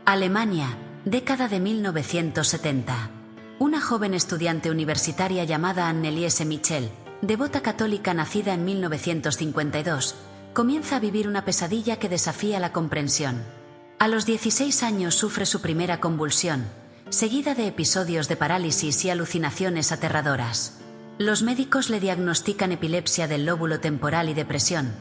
Alemania, década de 1970. Una joven estudiante universitaria llamada Anneliese Michel, devota católica nacida en 1952, comienza a vivir una pesadilla que desafía la comprensión. A los 16 años sufre su primera convulsión, seguida de episodios de parálisis y alucinaciones aterradoras. Los médicos le diagnostican epilepsia del lóbulo temporal y depresión,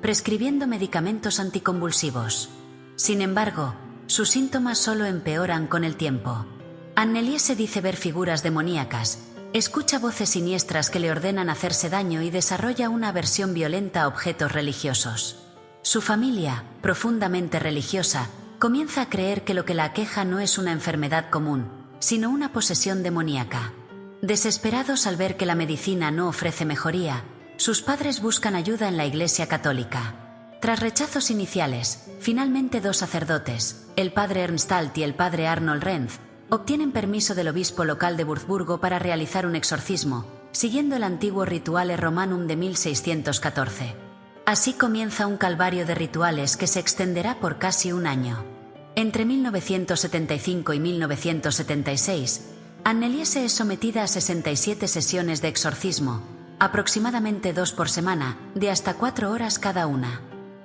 prescribiendo medicamentos anticonvulsivos. Sin embargo, sus síntomas solo empeoran con el tiempo. Anneliese dice ver figuras demoníacas, escucha voces siniestras que le ordenan hacerse daño y desarrolla una aversión violenta a objetos religiosos. Su familia, profundamente religiosa, comienza a creer que lo que la aqueja no es una enfermedad común, sino una posesión demoníaca. Desesperados al ver que la medicina no ofrece mejoría, sus padres buscan ayuda en la Iglesia Católica. Tras rechazos iniciales, finalmente dos sacerdotes, el padre Ernst Alt y el padre Arnold Renz, obtienen permiso del obispo local de Würzburgo para realizar un exorcismo, siguiendo el antiguo Rituale Romanum de 1614. Así comienza un calvario de rituales que se extenderá por casi un año. Entre 1975 y 1976, Anneliese es sometida a 67 sesiones de exorcismo, aproximadamente 2 por semana, de hasta 4 horas cada una.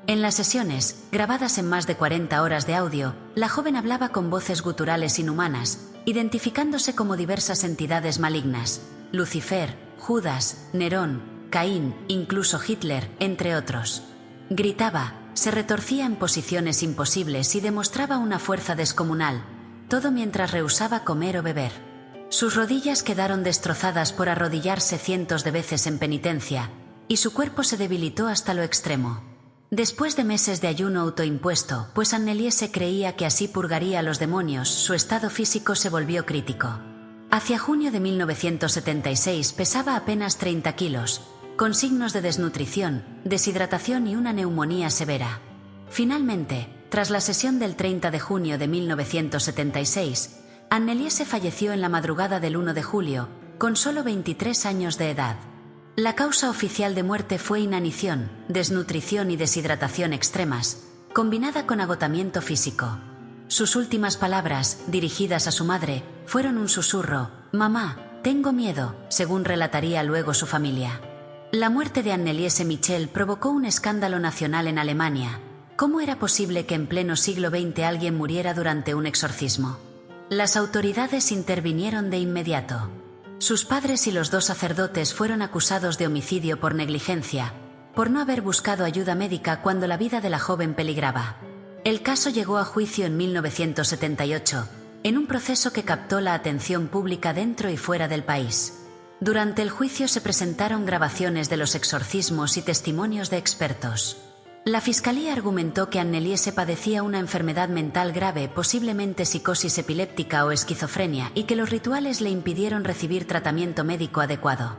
En las sesiones, grabadas en más de 40 horas de audio, la joven hablaba con voces guturales inhumanas, identificándose como diversas entidades malignas: Lucifer, Judas, Nerón, Caín, incluso Hitler, entre otros. Gritaba, se retorcía en posiciones imposibles y demostraba una fuerza descomunal, todo mientras rehusaba comer o beber. Sus rodillas quedaron destrozadas por arrodillarse cientos de veces en penitencia, y su cuerpo se debilitó hasta lo extremo. Después de meses de ayuno autoimpuesto, pues Anneliese creía que así purgaría a los demonios, su estado físico se volvió crítico. Hacia junio de 1976 pesaba apenas 30 kilos, con signos de desnutrición, deshidratación y una neumonía severa. Finalmente, tras la sesión del 30 de junio de 1976, Anneliese falleció en la madrugada del 1 de julio, con solo 23 años de edad. La causa oficial de muerte fue inanición, desnutrición y deshidratación extremas, combinada con agotamiento físico. Sus últimas palabras, dirigidas a su madre, fueron un susurro: «Mamá, tengo miedo», según relataría luego su familia. La muerte de Anneliese Michel provocó un escándalo nacional en Alemania. ¿Cómo era posible que en pleno siglo XX alguien muriera durante un exorcismo? Las autoridades intervinieron de inmediato. Sus padres y los dos sacerdotes fueron acusados de homicidio por negligencia, por no haber buscado ayuda médica cuando la vida de la joven peligraba. El caso llegó a juicio en 1978, en un proceso que captó la atención pública dentro y fuera del país. Durante el juicio se presentaron grabaciones de los exorcismos y testimonios de expertos. La fiscalía argumentó que Anneliese padecía una enfermedad mental grave, posiblemente psicosis epiléptica o esquizofrenia, y que los rituales le impidieron recibir tratamiento médico adecuado.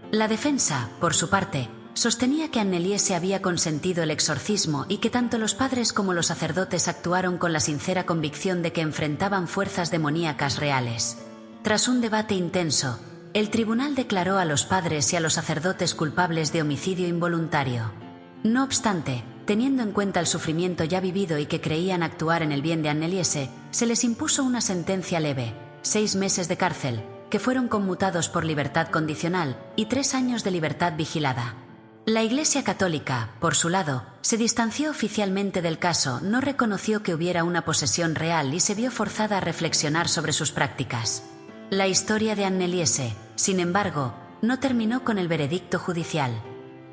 La defensa, por su parte, sostenía que Anneliese había consentido el exorcismo y que tanto los padres como los sacerdotes actuaron con la sincera convicción de que enfrentaban fuerzas demoníacas reales. Tras un debate intenso, el tribunal declaró a los padres y a los sacerdotes culpables de homicidio involuntario. No obstante, teniendo en cuenta el sufrimiento ya vivido y que creían actuar en el bien de Anneliese, se les impuso una sentencia leve: 6 meses de cárcel, que fueron conmutados por libertad condicional, y 3 años de libertad vigilada. La Iglesia Católica, por su lado, se distanció oficialmente del caso, no reconoció que hubiera una posesión real y se vio forzada a reflexionar sobre sus prácticas. La historia de Anneliese, sin embargo, no terminó con el veredicto judicial.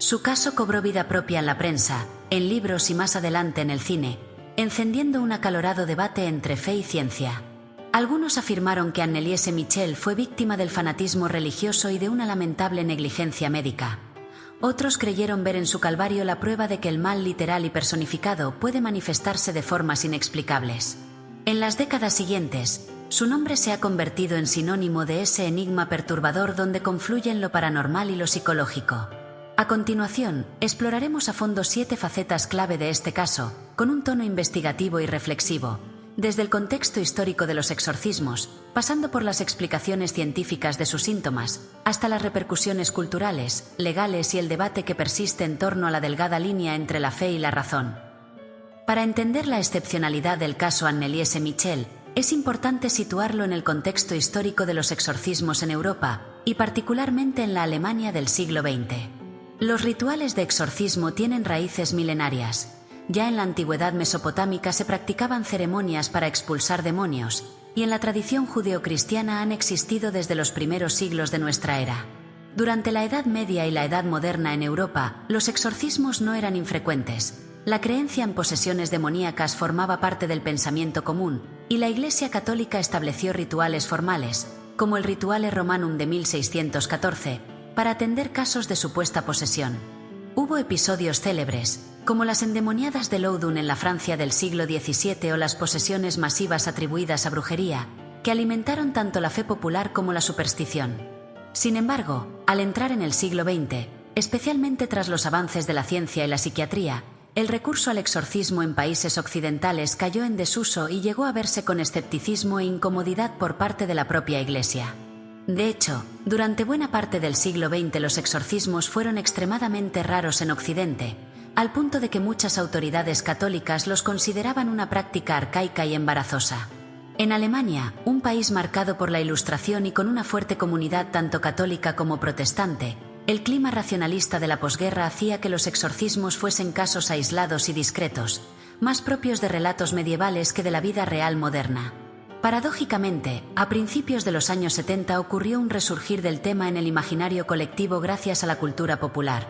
Su caso cobró vida propia en la prensa, en libros y más adelante en el cine, encendiendo un acalorado debate entre fe y ciencia. Algunos afirmaron que Anneliese Michel fue víctima del fanatismo religioso y de una lamentable negligencia médica. Otros creyeron ver en su calvario la prueba de que el mal literal y personificado puede manifestarse de formas inexplicables. En las décadas siguientes, su nombre se ha convertido en sinónimo de ese enigma perturbador donde confluyen lo paranormal y lo psicológico. A continuación, exploraremos a fondo 7 facetas clave de este caso, con un tono investigativo y reflexivo, desde el contexto histórico de los exorcismos, pasando por las explicaciones científicas de sus síntomas, hasta las repercusiones culturales, legales y el debate que persiste en torno a la delgada línea entre la fe y la razón. Para entender la excepcionalidad del caso Anneliese Michel, es importante situarlo en el contexto histórico de los exorcismos en Europa, y particularmente en la Alemania del siglo XX. Los rituales de exorcismo tienen raíces milenarias. Ya en la antigüedad mesopotámica se practicaban ceremonias para expulsar demonios, y en la tradición judeocristiana han existido desde los primeros siglos de nuestra era. Durante la Edad Media y la Edad Moderna en Europa, los exorcismos no eran infrecuentes. La creencia en posesiones demoníacas formaba parte del pensamiento común, y la Iglesia Católica estableció rituales formales, como el Rituale Romanum de 1614, para atender casos de supuesta posesión. Hubo episodios célebres, como las endemoniadas de Loudun en la Francia del siglo XVII o las posesiones masivas atribuidas a brujería, que alimentaron tanto la fe popular como la superstición. Sin embargo, al entrar en el siglo XX, especialmente tras los avances de la ciencia y la psiquiatría, el recurso al exorcismo en países occidentales cayó en desuso y llegó a verse con escepticismo e incomodidad por parte de la propia Iglesia. De hecho, durante buena parte del siglo XX los exorcismos fueron extremadamente raros en Occidente, al punto de que muchas autoridades católicas los consideraban una práctica arcaica y embarazosa. En Alemania, un país marcado por la Ilustración y con una fuerte comunidad tanto católica como protestante, el clima racionalista de la posguerra hacía que los exorcismos fuesen casos aislados y discretos, más propios de relatos medievales que de la vida real moderna. Paradójicamente, a principios de los años 70 ocurrió un resurgir del tema en el imaginario colectivo gracias a la cultura popular.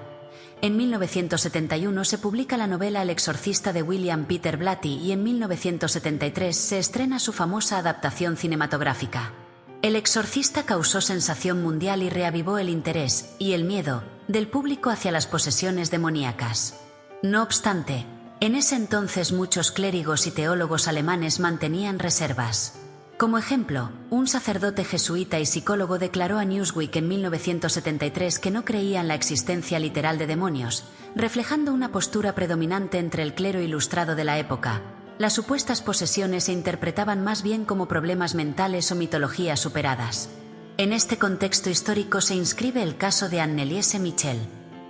En 1971 se publica la novela El exorcista de William Peter Blatty y en 1973 se estrena su famosa adaptación cinematográfica. El exorcista causó sensación mundial y reavivó el interés, y el miedo, del público hacia las posesiones demoníacas. No obstante, en ese entonces muchos clérigos y teólogos alemanes mantenían reservas. Como ejemplo, un sacerdote jesuita y psicólogo declaró a Newsweek en 1973 que no creía en la existencia literal de demonios, reflejando una postura predominante entre el clero ilustrado de la época. Las supuestas posesiones se interpretaban más bien como problemas mentales o mitologías superadas. En este contexto histórico se inscribe el caso de Anneliese Michel.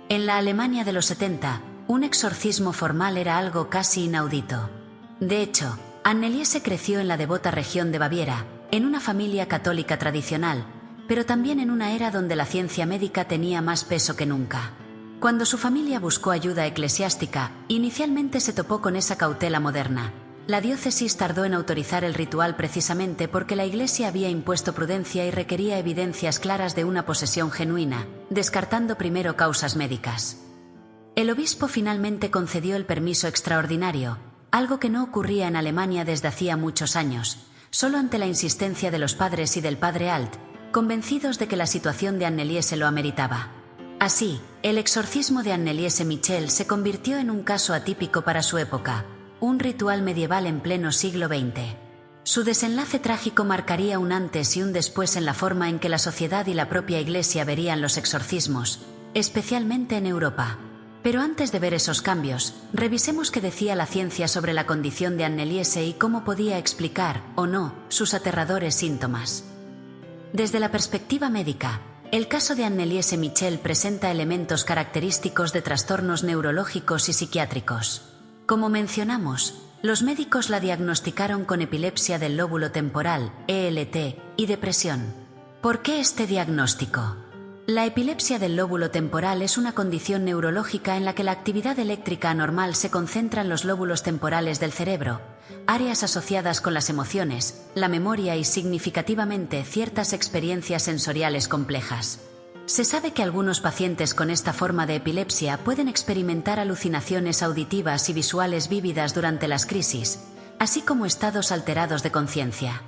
En la Alemania de los 70, un exorcismo formal era algo casi inaudito. De hecho, Anneliese creció en la devota región de Baviera, en una familia católica tradicional, pero también en una era donde la ciencia médica tenía más peso que nunca. Cuando su familia buscó ayuda eclesiástica, inicialmente se topó con esa cautela moderna. La diócesis tardó en autorizar el ritual precisamente porque la Iglesia había impuesto prudencia y requería evidencias claras de una posesión genuina, descartando primero causas médicas. El obispo finalmente concedió el permiso extraordinario, algo que no ocurría en Alemania desde hacía muchos años, solo ante la insistencia de los padres y del padre Alt, convencidos de que la situación de Anneliese lo ameritaba. Así, el exorcismo de Anneliese Michel se convirtió en un caso atípico para su época, un ritual medieval en pleno siglo XX. Su desenlace trágico marcaría un antes y un después en la forma en que la sociedad y la propia Iglesia verían los exorcismos, especialmente en Europa. Pero antes de ver esos cambios, revisemos qué decía la ciencia sobre la condición de Anneliese y cómo podía explicar, o no, sus aterradores síntomas. Desde la perspectiva médica, el caso de Anneliese Michel presenta elementos característicos de trastornos neurológicos y psiquiátricos. Como mencionamos, los médicos la diagnosticaron con epilepsia del lóbulo temporal, ELT, y depresión. ¿Por qué este diagnóstico? La epilepsia del lóbulo temporal es una condición neurológica en la que la actividad eléctrica anormal se concentra en los lóbulos temporales del cerebro, áreas asociadas con las emociones, la memoria y significativamente ciertas experiencias sensoriales complejas. Se sabe que algunos pacientes con esta forma de epilepsia pueden experimentar alucinaciones auditivas y visuales vívidas durante las crisis, así como estados alterados de conciencia.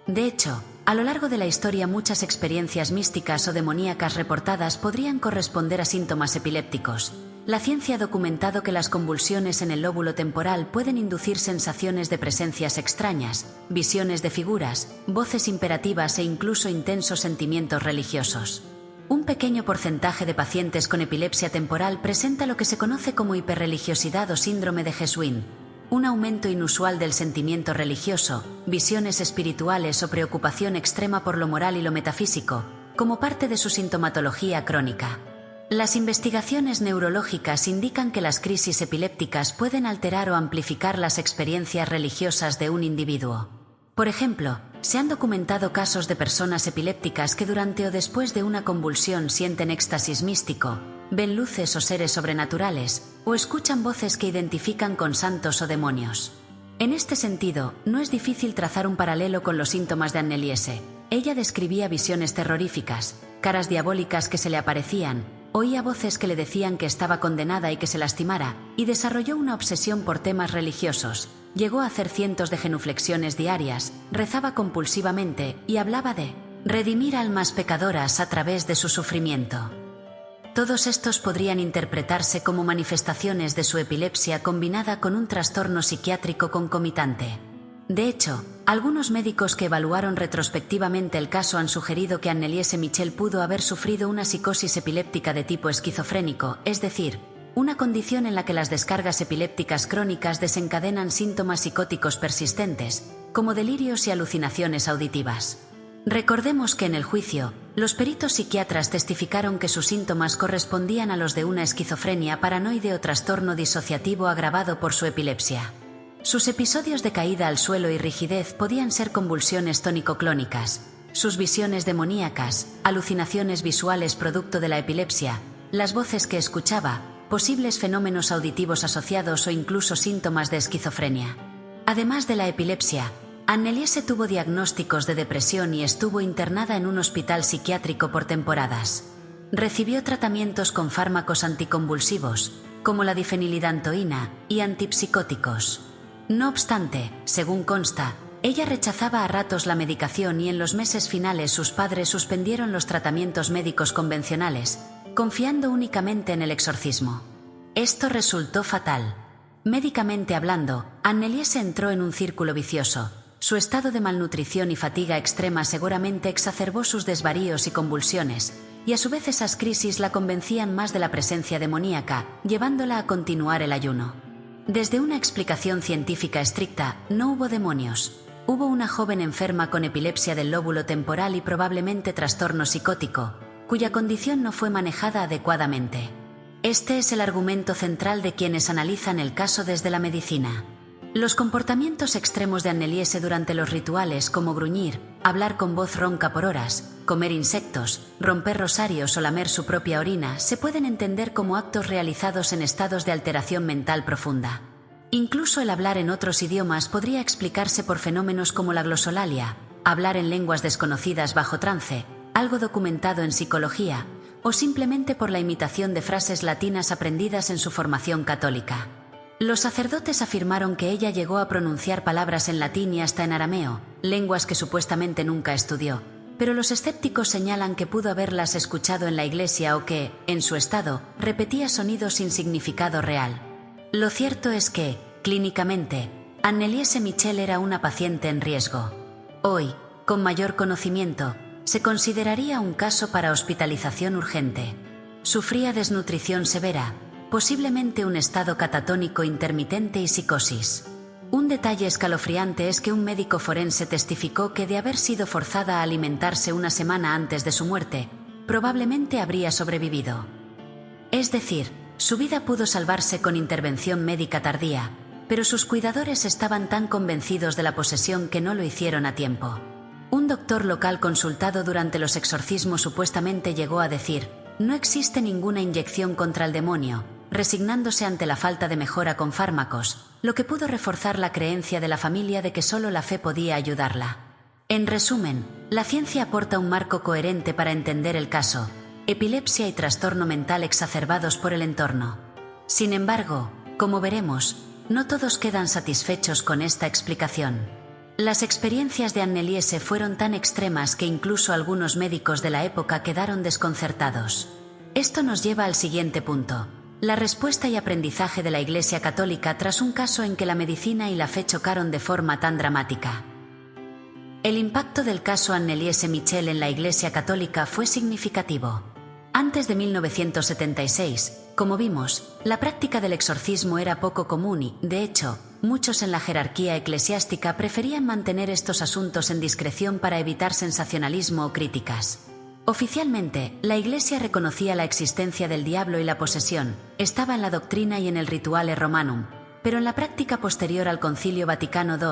De hecho, a lo largo de la historia muchas experiencias místicas o demoníacas reportadas podrían corresponder a síntomas epilépticos. La ciencia ha documentado que las convulsiones en el lóbulo temporal pueden inducir sensaciones de presencias extrañas, visiones de figuras, voces imperativas e incluso intensos sentimientos religiosos. Un pequeño porcentaje de pacientes con epilepsia temporal presenta lo que se conoce como hiperreligiosidad o síndrome de Geswin, un aumento inusual del sentimiento religioso, visiones espirituales o preocupación extrema por lo moral y lo metafísico, como parte de su sintomatología crónica. Las investigaciones neurológicas indican que las crisis epilépticas pueden alterar o amplificar las experiencias religiosas de un individuo. Por ejemplo, se han documentado casos de personas epilépticas que durante o después de una convulsión sienten éxtasis místico, ven luces o seres sobrenaturales, o escuchan voces que identifican con santos o demonios. En este sentido, no es difícil trazar un paralelo con los síntomas de Anneliese. Ella describía visiones terroríficas, caras diabólicas que se le aparecían, oía voces que le decían que estaba condenada y que se lastimara, y desarrolló una obsesión por temas religiosos. Llegó a hacer cientos de genuflexiones diarias, rezaba compulsivamente y hablaba de redimir almas pecadoras a través de su sufrimiento. Todos estos podrían interpretarse como manifestaciones de su epilepsia combinada con un trastorno psiquiátrico concomitante. De hecho, algunos médicos que evaluaron retrospectivamente el caso han sugerido que Anneliese Michel pudo haber sufrido una psicosis epiléptica de tipo esquizofrénico, es decir, una condición en la que las descargas epilépticas crónicas desencadenan síntomas psicóticos persistentes, como delirios y alucinaciones auditivas. Recordemos que en el juicio, los peritos psiquiatras testificaron que sus síntomas correspondían a los de una esquizofrenia paranoide o trastorno disociativo agravado por su epilepsia. Sus episodios de caída al suelo y rigidez podían ser convulsiones tónico-clónicas, sus visiones demoníacas, alucinaciones visuales producto de la epilepsia, las voces que escuchaba, posibles fenómenos auditivos asociados o incluso síntomas de esquizofrenia. Además de la epilepsia, Anneliese tuvo diagnósticos de depresión y estuvo internada en un hospital psiquiátrico por temporadas. Recibió tratamientos con fármacos anticonvulsivos, como la difenilidantoína, y antipsicóticos. No obstante, según consta, ella rechazaba a ratos la medicación y en los meses finales sus padres suspendieron los tratamientos médicos convencionales, confiando únicamente en el exorcismo. Esto resultó fatal. Médicamente hablando, Anneliese entró en un círculo vicioso. Su estado de malnutrición y fatiga extrema seguramente exacerbó sus desvaríos y convulsiones, y a su vez esas crisis la convencían más de la presencia demoníaca, llevándola a continuar el ayuno. Desde una explicación científica estricta, no hubo demonios. Hubo una joven enferma con epilepsia del lóbulo temporal y probablemente trastorno psicótico, cuya condición no fue manejada adecuadamente. Este es el argumento central de quienes analizan el caso desde la medicina. Los comportamientos extremos de Anneliese durante los rituales, como gruñir, hablar con voz ronca por horas, comer insectos, romper rosarios o lamer su propia orina, se pueden entender como actos realizados en estados de alteración mental profunda. Incluso el hablar en otros idiomas podría explicarse por fenómenos como la glosolalia, hablar en lenguas desconocidas bajo trance, algo documentado en psicología, o simplemente por la imitación de frases latinas aprendidas en su formación católica. Los sacerdotes afirmaron que ella llegó a pronunciar palabras en latín y hasta en arameo, lenguas que supuestamente nunca estudió, pero los escépticos señalan que pudo haberlas escuchado en la iglesia o que, en su estado, repetía sonidos sin significado real. Lo cierto es que, clínicamente, Anneliese Michel era una paciente en riesgo. Hoy, con mayor conocimiento, se consideraría un caso para hospitalización urgente. Sufría desnutrición severa, posiblemente un estado catatónico intermitente y psicosis. Un detalle escalofriante es que un médico forense testificó que de haber sido forzada a alimentarse una semana antes de su muerte, probablemente habría sobrevivido. Es decir, su vida pudo salvarse con intervención médica tardía, pero sus cuidadores estaban tan convencidos de la posesión que no lo hicieron a tiempo. Un doctor local consultado durante los exorcismos supuestamente llegó a decir: "No existe ninguna inyección contra el demonio", resignándose ante la falta de mejora con fármacos, lo que pudo reforzar la creencia de la familia de que solo la fe podía ayudarla. En resumen, la ciencia aporta un marco coherente para entender el caso: epilepsia y trastorno mental exacerbados por el entorno. Sin embargo, como veremos, no todos quedan satisfechos con esta explicación. Las experiencias de Anneliese fueron tan extremas que incluso algunos médicos de la época quedaron desconcertados. Esto nos lleva al siguiente punto: la respuesta y aprendizaje de la Iglesia Católica tras un caso en que la medicina y la fe chocaron de forma tan dramática. El impacto del caso Anneliese Michel en la Iglesia Católica fue significativo. Antes de 1976, como vimos, la práctica del exorcismo era poco común y, de hecho, muchos en la jerarquía eclesiástica preferían mantener estos asuntos en discreción para evitar sensacionalismo o críticas. Oficialmente, la Iglesia reconocía la existencia del diablo y la posesión, estaba en la doctrina y en el Rituale Romanum, pero en la práctica posterior al Concilio Vaticano II,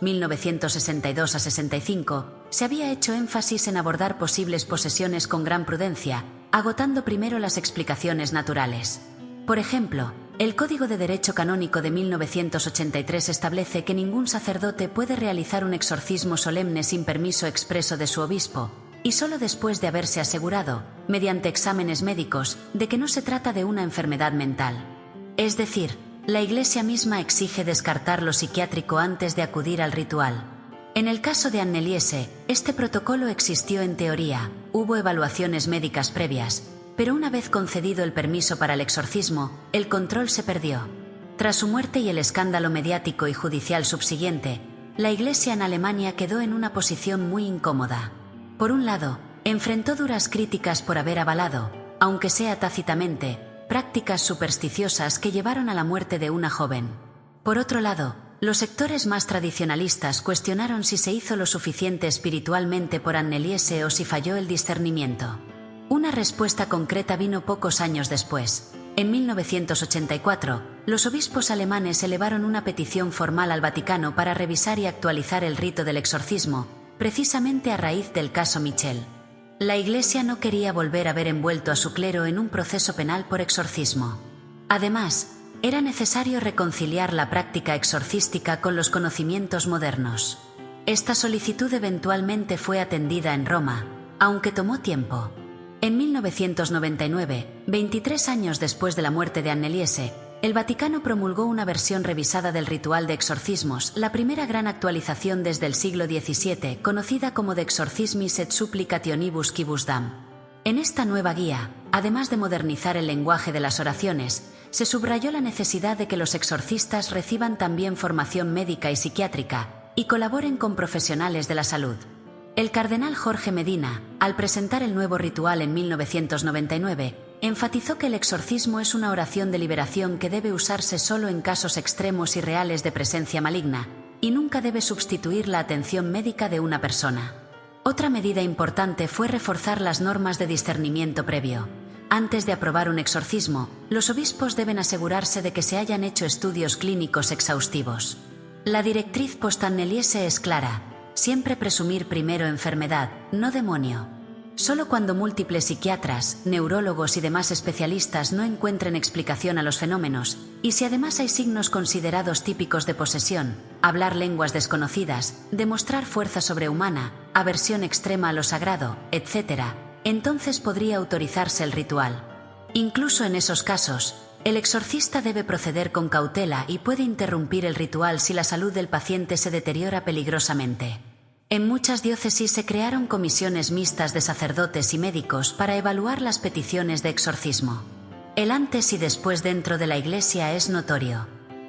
1962-65, se había hecho énfasis en abordar posibles posesiones con gran prudencia, agotando primero las explicaciones naturales. Por ejemplo, el Código de Derecho Canónico de 1983 establece que ningún sacerdote puede realizar un exorcismo solemne sin permiso expreso de su obispo, y solo después de haberse asegurado, mediante exámenes médicos, de que no se trata de una enfermedad mental. Es decir, la Iglesia misma exige descartar lo psiquiátrico antes de acudir al ritual. En el caso de Anneliese, este protocolo existió en teoría, hubo evaluaciones médicas previas, pero una vez concedido el permiso para el exorcismo, el control se perdió. Tras su muerte y el escándalo mediático y judicial subsiguiente, la Iglesia en Alemania quedó en una posición muy incómoda. Por un lado, enfrentó duras críticas por haber avalado, aunque sea tácitamente, prácticas supersticiosas que llevaron a la muerte de una joven. Por otro lado, los sectores más tradicionalistas cuestionaron si se hizo lo suficiente espiritualmente por Anneliese o si falló el discernimiento. Una respuesta concreta vino pocos años después. En 1984, los obispos alemanes elevaron una petición formal al Vaticano para revisar y actualizar el rito del exorcismo, precisamente a raíz del caso Michel. La Iglesia no quería volver a ver envuelto a su clero en un proceso penal por exorcismo. Además, era necesario reconciliar la práctica exorcística con los conocimientos modernos. Esta solicitud eventualmente fue atendida en Roma, aunque tomó tiempo. En 1999, 23 años después de la muerte de Anneliese, el Vaticano promulgó una versión revisada del ritual de exorcismos, la primera gran actualización desde el siglo XVII, conocida como De Exorcismis et Supplicationibus Quibus Dam. En esta nueva guía, además de modernizar el lenguaje de las oraciones, se subrayó la necesidad de que los exorcistas reciban también formación médica y psiquiátrica, y colaboren con profesionales de la salud. El cardenal Jorge Medina, al presentar el nuevo ritual en 1999, enfatizó que el exorcismo es una oración de liberación que debe usarse solo en casos extremos y reales de presencia maligna, y nunca debe sustituir la atención médica de una persona. Otra medida importante fue reforzar las normas de discernimiento previo. Antes de aprobar un exorcismo, los obispos deben asegurarse de que se hayan hecho estudios clínicos exhaustivos. La directriz post-Anneliese es clara: siempre presumir primero enfermedad, no demonio. Solo cuando múltiples psiquiatras, neurólogos y demás especialistas no encuentren explicación a los fenómenos, y si además hay signos considerados típicos de posesión, hablar lenguas desconocidas, demostrar fuerza sobrehumana, aversión extrema a lo sagrado, etc., entonces podría autorizarse el ritual. Incluso en esos casos, el exorcista debe proceder con cautela y puede interrumpir el ritual si la salud del paciente se deteriora peligrosamente. En muchas diócesis se crearon comisiones mixtas de sacerdotes y médicos para evaluar las peticiones de exorcismo. El antes y después dentro de la Iglesia es notorio.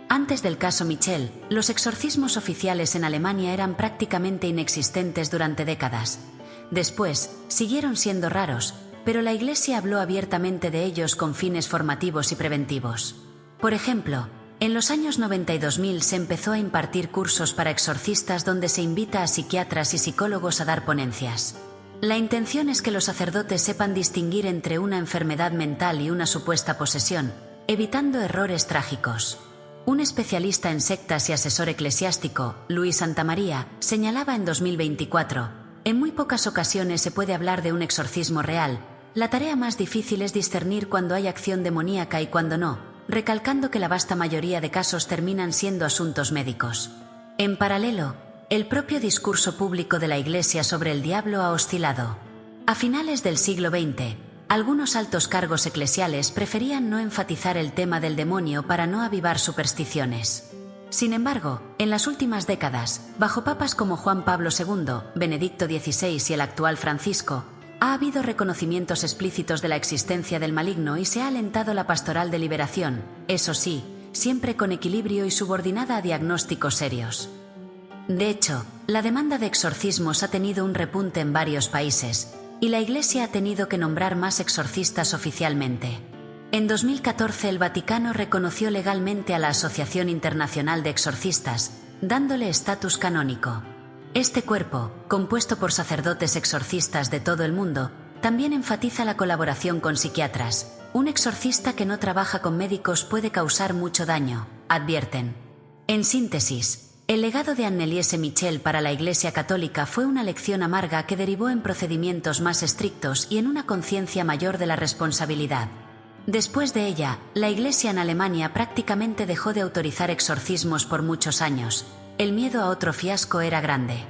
Antes del caso Michel, los exorcismos oficiales en Alemania eran prácticamente inexistentes durante décadas. Después, siguieron siendo raros, pero la Iglesia habló abiertamente de ellos con fines formativos y preventivos. Por ejemplo, en los años 90 y 2000 se empezó a impartir cursos para exorcistas donde se invita a psiquiatras y psicólogos a dar ponencias. La intención es que los sacerdotes sepan distinguir entre una enfermedad mental y una supuesta posesión, evitando errores trágicos. Un especialista en sectas y asesor eclesiástico, Luis Santamaría, señalaba en 2024: en muy pocas ocasiones se puede hablar de un exorcismo real. La tarea más difícil es discernir cuando hay acción demoníaca y cuando no, recalcando que la vasta mayoría de casos terminan siendo asuntos médicos. En paralelo, el propio discurso público de la Iglesia sobre el diablo ha oscilado. A finales del siglo XX, algunos altos cargos eclesiales preferían no enfatizar el tema del demonio para no avivar supersticiones. Sin embargo, en las últimas décadas, bajo papas como Juan Pablo II, Benedicto XVI y el actual Francisco, ha habido reconocimientos explícitos de la existencia del maligno y se ha alentado la pastoral de liberación, eso sí, siempre con equilibrio y subordinada a diagnósticos serios. De hecho, la demanda de exorcismos ha tenido un repunte en varios países, y la Iglesia ha tenido que nombrar más exorcistas oficialmente. En 2014 el Vaticano reconoció legalmente a la Asociación Internacional de Exorcistas, dándole estatus canónico. Este cuerpo, compuesto por sacerdotes exorcistas de todo el mundo, También enfatiza la colaboración con psiquiatras. Un exorcista que no trabaja con médicos puede causar mucho daño, advierten. En síntesis, el legado de Anneliese Michel para la Iglesia Católica fue una lección amarga que derivó en procedimientos más estrictos y en una conciencia mayor de la responsabilidad. Después de ella, la Iglesia en Alemania prácticamente dejó de autorizar exorcismos por muchos años. El miedo a otro fiasco era grande.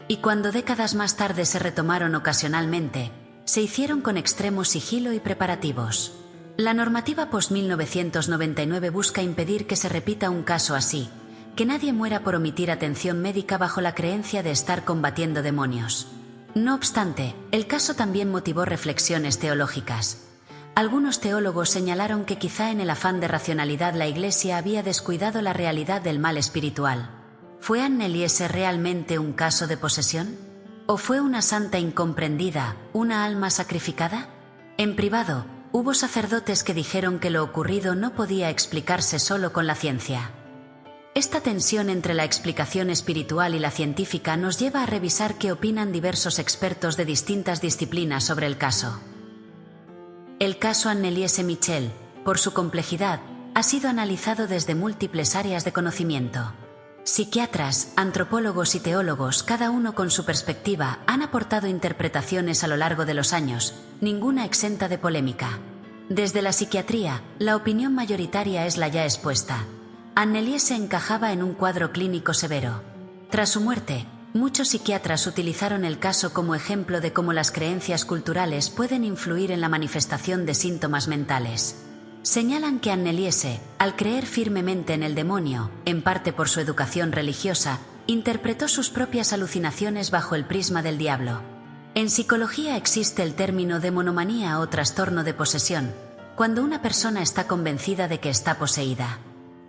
Y cuando décadas más tarde se retomaron ocasionalmente, se hicieron con extremo sigilo y preparativos. La normativa post-1999 busca impedir que se repita un caso así, que nadie muera por omitir atención médica bajo la creencia de estar combatiendo demonios. No obstante, el caso también motivó reflexiones teológicas. Algunos teólogos señalaron que quizá en el afán de racionalidad la Iglesia había descuidado la realidad del mal espiritual. ¿Fue Anneliese realmente un caso de posesión? ¿O fue una santa incomprendida, una alma sacrificada? En privado, hubo sacerdotes que dijeron que lo ocurrido no podía explicarse solo con la ciencia. Esta tensión entre la explicación espiritual y la científica nos lleva a revisar qué opinan diversos expertos de distintas disciplinas sobre el caso. El caso Anneliese Michel, por su complejidad, ha sido analizado desde múltiples áreas de conocimiento. Psiquiatras, antropólogos y teólogos, cada uno con su perspectiva, han aportado interpretaciones a lo largo de los años, ninguna exenta de polémica. Desde la psiquiatría, la opinión mayoritaria es la ya expuesta. Anneliese encajaba en un cuadro clínico severo. Tras su muerte, muchos psiquiatras utilizaron el caso como ejemplo de cómo las creencias culturales pueden influir en la manifestación de síntomas mentales. Señalan que Anneliese, al creer firmemente en el demonio, en parte por su educación religiosa, interpretó sus propias alucinaciones bajo el prisma del diablo. En psicología existe el término demonomanía o trastorno de posesión, cuando una persona está convencida de que está poseída.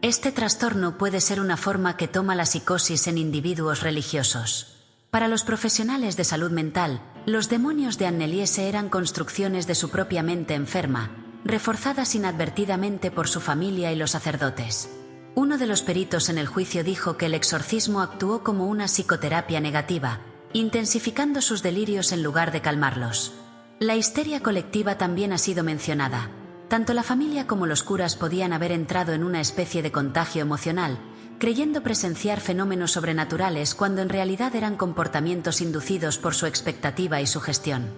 Este trastorno puede ser una forma que toma la psicosis en individuos religiosos. Para los profesionales de salud mental, los demonios de Anneliese eran construcciones de su propia mente enferma, reforzadas inadvertidamente por su familia y los sacerdotes. Uno de los peritos en el juicio dijo que el exorcismo actuó como una psicoterapia negativa, intensificando sus delirios en lugar de calmarlos. La histeria colectiva también ha sido mencionada. Tanto la familia como los curas podían haber entrado en una especie de contagio emocional, creyendo presenciar fenómenos sobrenaturales cuando en realidad eran comportamientos inducidos por su expectativa y sugestión.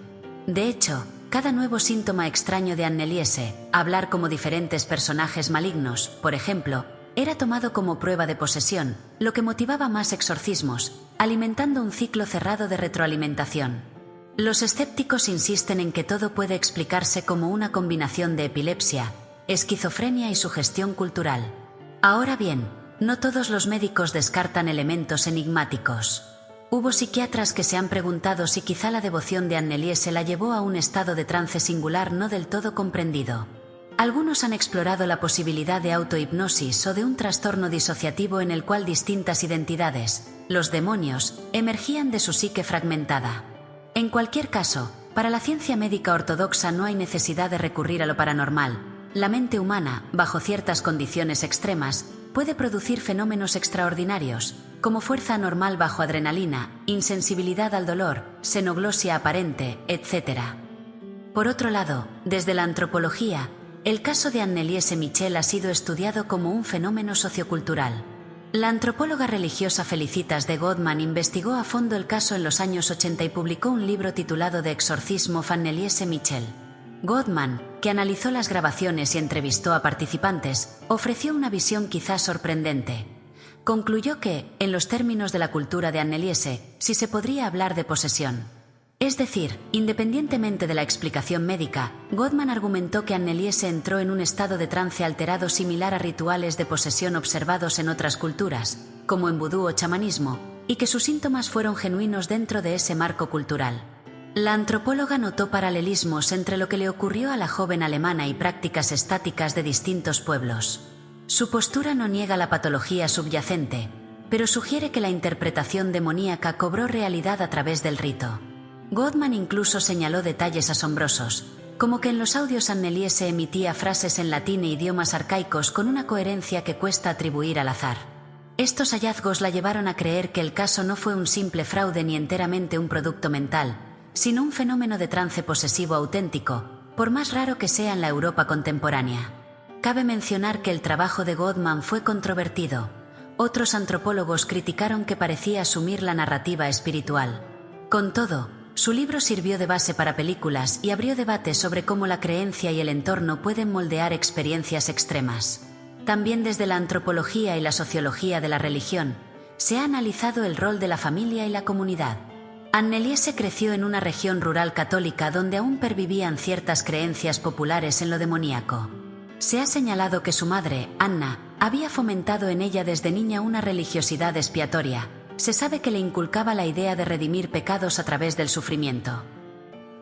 De hecho, cada nuevo síntoma extraño de Anneliese, hablar como diferentes personajes malignos, por ejemplo, era tomado como prueba de posesión, lo que motivaba más exorcismos, alimentando un ciclo cerrado de retroalimentación. Los escépticos insisten en que todo puede explicarse como una combinación de epilepsia, esquizofrenia y sugestión cultural. Ahora bien, no todos los médicos descartan elementos enigmáticos. Hubo psiquiatras que se han preguntado si quizá la devoción de Anneliese la llevó a un estado de trance singular no del todo comprendido. Algunos han explorado la posibilidad de autohipnosis o de un trastorno disociativo en el cual distintas identidades, los demonios, emergían de su psique fragmentada. En cualquier caso, para la ciencia médica ortodoxa no hay necesidad de recurrir a lo paranormal. La mente humana, bajo ciertas condiciones extremas, puede producir fenómenos extraordinarios, como fuerza anormal bajo adrenalina, insensibilidad al dolor, xenoglosia aparente, etc. Por otro lado, desde la antropología, el caso de Anneliese Michel ha sido estudiado como un fenómeno sociocultural. La antropóloga religiosa Felicitas de Goodman investigó a fondo el caso en los años 80 y publicó un libro titulado The Exorcism of Anneliese Michel. Goodman, que analizó las grabaciones y entrevistó a participantes, ofreció una visión quizás sorprendente. Concluyó que, en los términos de la cultura de Anneliese, sí se podría hablar de posesión. Es decir, independientemente de la explicación médica, Goodman argumentó que Anneliese entró en un estado de trance alterado similar a rituales de posesión observados en otras culturas, como en vudú o chamanismo, y que sus síntomas fueron genuinos dentro de ese marco cultural. La antropóloga notó paralelismos entre lo que le ocurrió a la joven alemana y prácticas estáticas de distintos pueblos. Su postura no niega la patología subyacente, pero sugiere que la interpretación demoníaca cobró realidad a través del rito. Goodman incluso señaló detalles asombrosos, como que en los audios Anneliese emitía frases en latín e idiomas arcaicos con una coherencia que cuesta atribuir al azar. Estos hallazgos la llevaron a creer que el caso no fue un simple fraude ni enteramente un producto mental, sino un fenómeno de trance posesivo auténtico, por más raro que sea en la Europa contemporánea. Cabe mencionar que el trabajo de Goodman fue controvertido. Otros antropólogos criticaron que parecía asumir la narrativa espiritual. Con todo, su libro sirvió de base para películas y abrió debate sobre cómo la creencia y el entorno pueden moldear experiencias extremas. También desde la antropología y la sociología de la religión, se ha analizado el rol de la familia y la comunidad. Anneliese creció en una región rural católica donde aún pervivían ciertas creencias populares en lo demoníaco. Se ha señalado que su madre, Anna, había fomentado en ella desde niña una religiosidad expiatoria. Se sabe que le inculcaba la idea de redimir pecados a través del sufrimiento.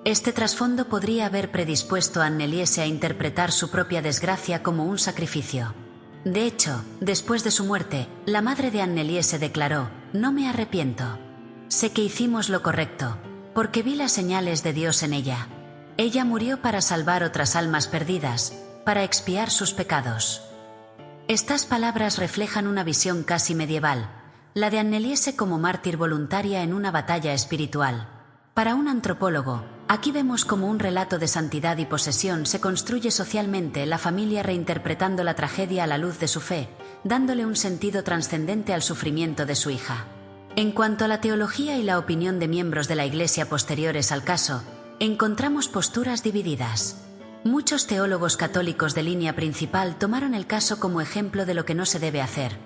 Este trasfondo podría haber predispuesto a Anneliese a interpretar su propia desgracia como un sacrificio. De hecho, después de su muerte, la madre de Anneliese declaró: «No me arrepiento. Sé que hicimos lo correcto, porque vi las señales de Dios en ella. Ella murió para salvar otras almas perdidas, para expiar sus pecados». Estas palabras reflejan una visión casi medieval, la de Anneliese como mártir voluntaria en una batalla espiritual. Para un antropólogo, aquí vemos cómo un relato de santidad y posesión se construye socialmente, la familia reinterpretando la tragedia a la luz de su fe, dándole un sentido trascendente al sufrimiento de su hija. En cuanto a la teología y la opinión de miembros de la Iglesia posteriores al caso, encontramos posturas divididas. Muchos teólogos católicos de línea principal tomaron el caso como ejemplo de lo que no se debe hacer.